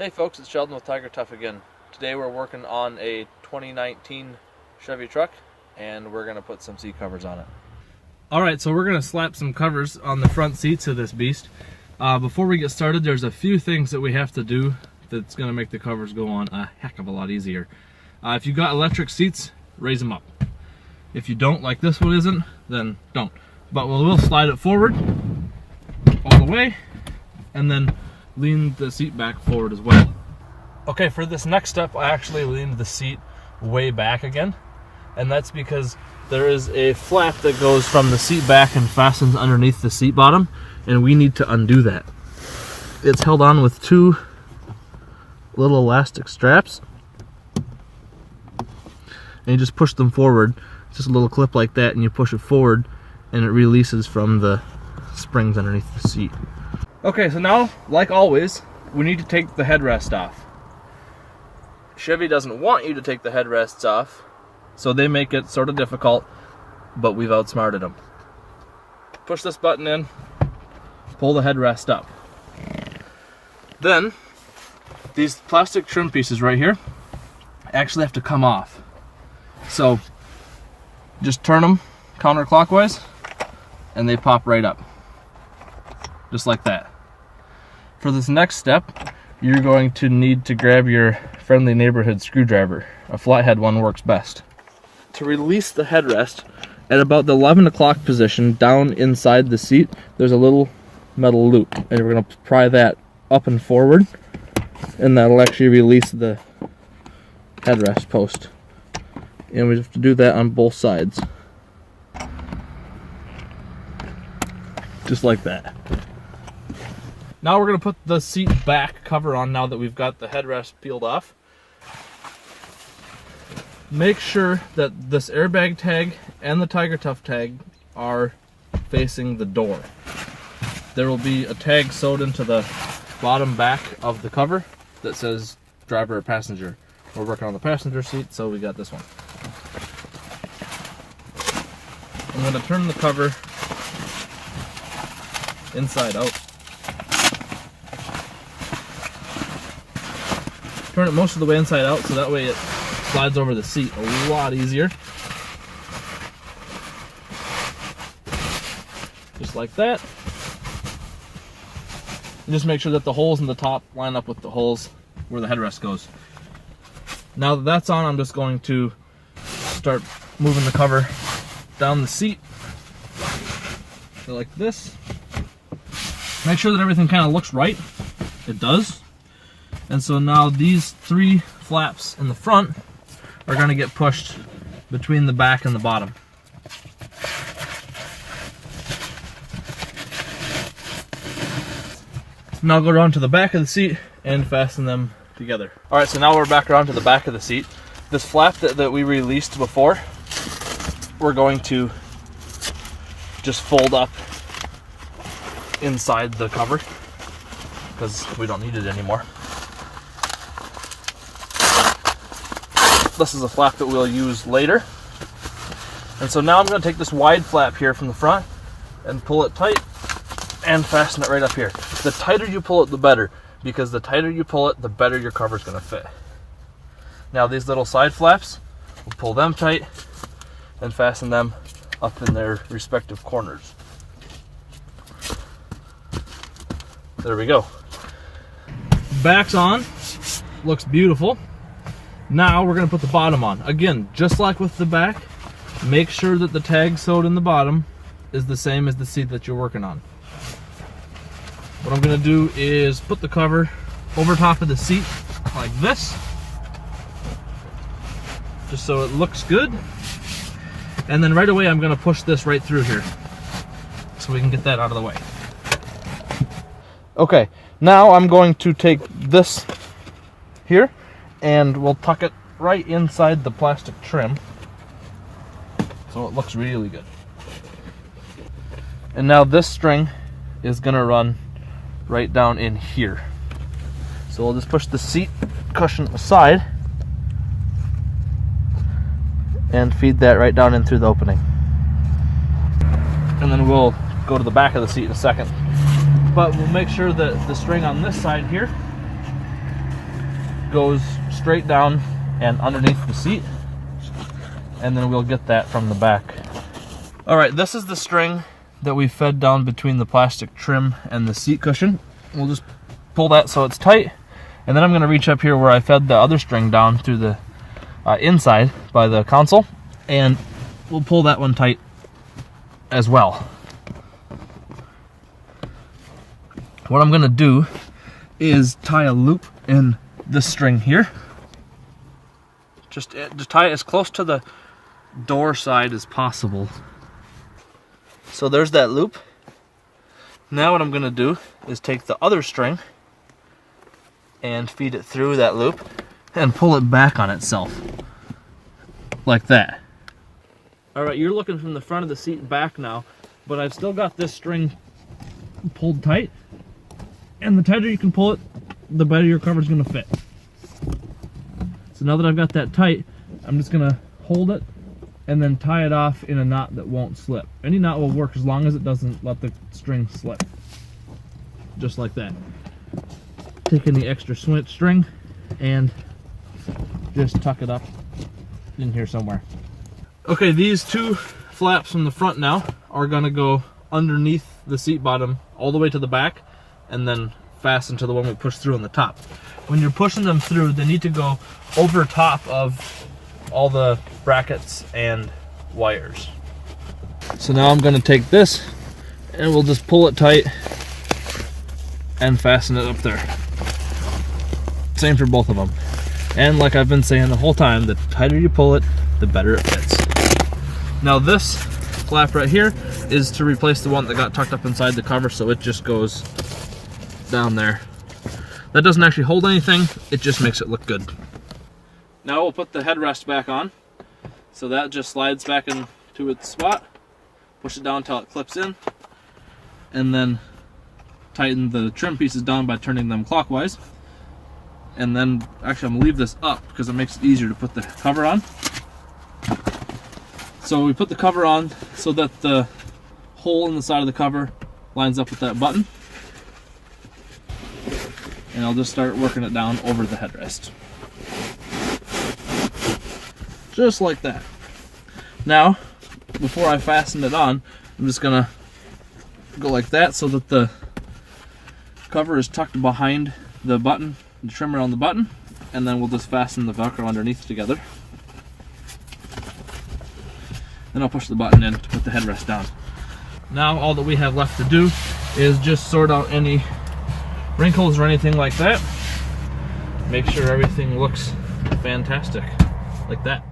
Hey folks, it's Sheldon with TigerTough again. Today we're working on a 2019 Chevy truck and we're going to put some seat covers on it. Alright, so we're going to slap some covers on the front seats of this beast. Before we get started, there's a few things that we have to do that's going to make the covers go on a heck of a lot easier. If you got electric seats, raise them up. If you don't, like this one isn't, then don't. But we'll slide it forward all the way and then lean the seat back forward as well. Okay, for this next step, I actually leaned the seat way back again, and that's because there is a flap that goes from the seat back and fastens underneath the seat bottom, and we need to undo that. It's held on with two little elastic straps, and you just push them forward. It's just a little clip like that, and you push it forward, and it releases from the springs underneath the seat. Okay, so now, like always, we need to take the headrest off. Chevy doesn't want you to take the headrests off, so they make it sort of difficult, but we've outsmarted them. Push this button in, pull the headrest up. Then, these plastic trim pieces right here actually have to come off. So, just turn them counterclockwise, and they pop right up. Just like that. For this next step, you're going to need to grab your friendly neighborhood screwdriver. A flathead one works best. To release the headrest, at about the 11 o'clock position, down inside the seat, there's a little metal loop. And we're going to pry that up and forward, and that'll actually release the headrest post. And we have to do that on both sides. Just like that. Now we're going to put the seat back cover on now that we've got the headrest peeled off. Make sure that this airbag tag and the TigerTough tag are facing the door. There will be a tag sewed into the bottom back of the cover that says driver or passenger. We're working on the passenger seat, so we got this one. I'm going to turn the cover inside out. Turn it most of the way inside out so that way it slides over the seat a lot easier. Just like that. And just make sure that the holes in the top line up with the holes where the headrest goes. Now that that's on, I'm just going to start moving the cover down the seat. So like this. Make sure that everything kind of looks right. It does. And so now these three flaps in the front are going to get pushed between the back and the bottom. Now go around to the back of the seat and fasten them together. Alright, so now we're back around to the back of the seat. This flap that we released before, we're going to just fold up inside the cover because we don't need it anymore. This is a flap that we'll use later. And so now I'm going to take this wide flap here from the front and pull it tight and fasten it right up here. The tighter you pull it, the better, because the tighter you pull it, the better your cover's going to fit. Now these little side flaps, we'll pull them tight and fasten them up in their respective corners. There we go. Back's on. Looks beautiful. Now we're going to put the bottom on. Again, just like with the back, make sure that the tag sewed in the bottom is the same as the seat that you're working on. What I'm going to do is put the cover over top of the seat like this, just so it looks good. And then right away I'm going to push this right through here so we can get that out of the way. Okay, now I'm going to take this here and we'll tuck it right inside the plastic trim so it looks really good. And now this string is going to run right down in here. So we'll just push the seat cushion aside and feed that right down in through the opening. And then we'll go to the back of the seat in a second. But we'll make sure that the string on this side here goes straight down and underneath the seat, and then we'll get that from the back. All right, this is the string that we fed down between the plastic trim and the seat cushion. We'll just pull that so it's tight, and then I'm going to reach up here where I fed the other string down through the inside by the console, and we'll pull that one tight as well. What I'm going to do is tie a loop in this string here. Just tie it as close to the door side as possible. So there's that loop. Now what I'm going to do is take the other string and feed it through that loop and pull it back on itself. Like that. Alright, you're looking from the front of the seat back now, but I've still got this string pulled tight. And the tighter you can pull it, the better your cover's going to fit. So now that I've got that tight, I'm just going to hold it and then tie it off in a knot that won't slip. Any knot will work as long as it doesn't let the string slip. Just like that. Take any extra string and just tuck it up in here somewhere. Okay, these two flaps from the front now are going to go underneath the seat bottom all the way to the back, and then fasten to the one we push through on the top. When you're pushing them through, they need to go over top of all the brackets and wires. So now I'm going to take this and we'll just pull it tight and fasten it up there. Same for both of them. And like I've been saying the whole time, the tighter you pull it, the better it fits. Now this flap right here is to replace the one that got tucked up inside the cover, so it just goes down there. That doesn't actually hold anything, it just makes it look good. Now we'll put the headrest back on. So that just slides back into its spot. Push it down until it clips in. And then tighten the trim pieces down by turning them clockwise. And then, actually I'm going to leave this up because it makes it easier to put the cover on. So we put the cover on so that the hole in the side of the cover lines up with that button. And I'll just start working it down over the headrest. Just like that. Now, before I fasten it on, I'm just gonna go like that so that the cover is tucked behind the button, the trim around the button, and then we'll just fasten the velcro underneath together. Then I'll push the button in to put the headrest down. Now all that we have left to do is just sort out any wrinkles or anything like that. Make sure everything looks fantastic, like that.